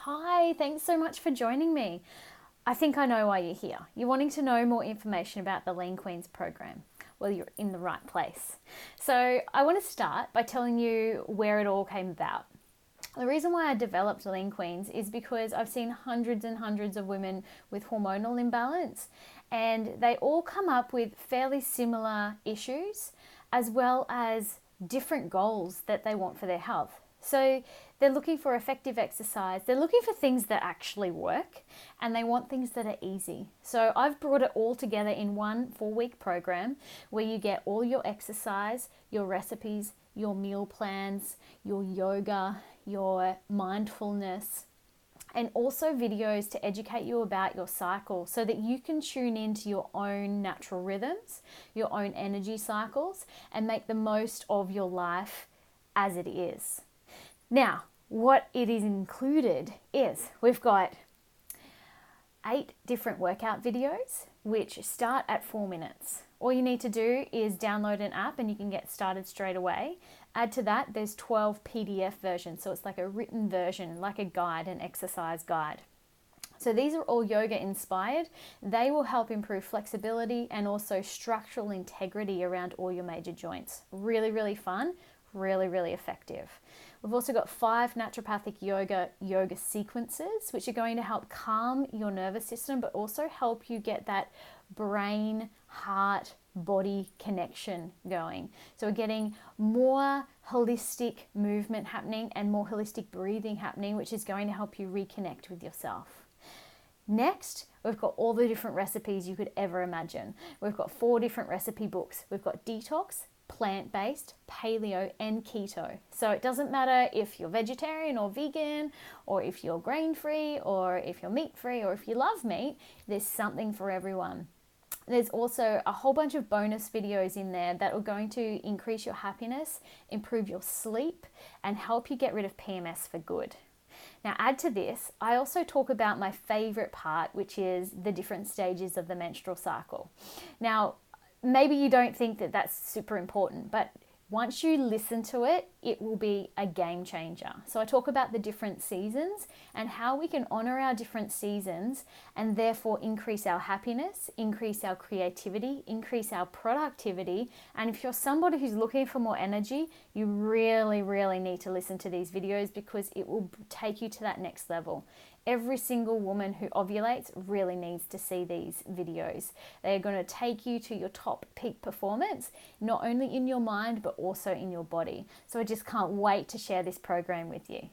Hi, thanks so much for joining me. I think I know why you're here. You're wanting to know more information about the Lean Queens program. Well, you're in the right place. So, I want to start by telling you where it all came about. The reason why I developed Lean Queens is because I've seen hundreds and hundreds of women with hormonal imbalance, and they all come up with fairly similar issues as well as different goals that they want for their health. So they're looking for effective exercise, they're looking for things that actually work, and they want things that are easy. So I've brought it all together in one 4-week program where you get all your exercise, your recipes, your meal plans, your yoga, your mindfulness, and also videos to educate you about your cycle so that you can tune into your own natural rhythms, your own energy cycles, and make the most of your life as it is. Now, what it is included is we've got 8 different workout videos which start at 4 minutes. All you need to do is download an app and you can get started straight away. Add to that, there's 12 PDF versions, so it's like a written version, like a guide, an exercise guide. So these are all yoga inspired. They will help improve flexibility and also structural integrity around all your major joints. Really, really fun, really, really effective. We've also got 5 naturopathic yoga sequences, which are going to help calm your nervous system, but also help you get that brain, heart, body connection going. So we're getting more holistic movement happening and more holistic breathing happening, which is going to help you reconnect with yourself. Next, we've got all the different recipes you could ever imagine. We've got 4 different recipe books. We've got detox, plant-based, paleo, and keto. So it doesn't matter if you're vegetarian or vegan, or if you're grain-free, or if you're meat-free, or if you love meat, there's something for everyone. There's also a whole bunch of bonus videos in there that are going to increase your happiness, improve your sleep, and help you get rid of PMS for good. Now, add to this, I also talk about my favorite part, which is the different stages of the menstrual cycle. Now, maybe you don't think that that's super important, but once you listen to it, it will be a game changer. So I talk about the different seasons and how we can honor our different seasons and therefore increase our happiness, increase our creativity, increase our productivity. And if you're somebody who's looking for more energy, you really, really need to listen to these videos because it will take you to that next level. Every single woman who ovulates really needs to see these videos. They are going to take you to your top peak performance, not only in your mind, but also in your body. So I just can't wait to share this program with you.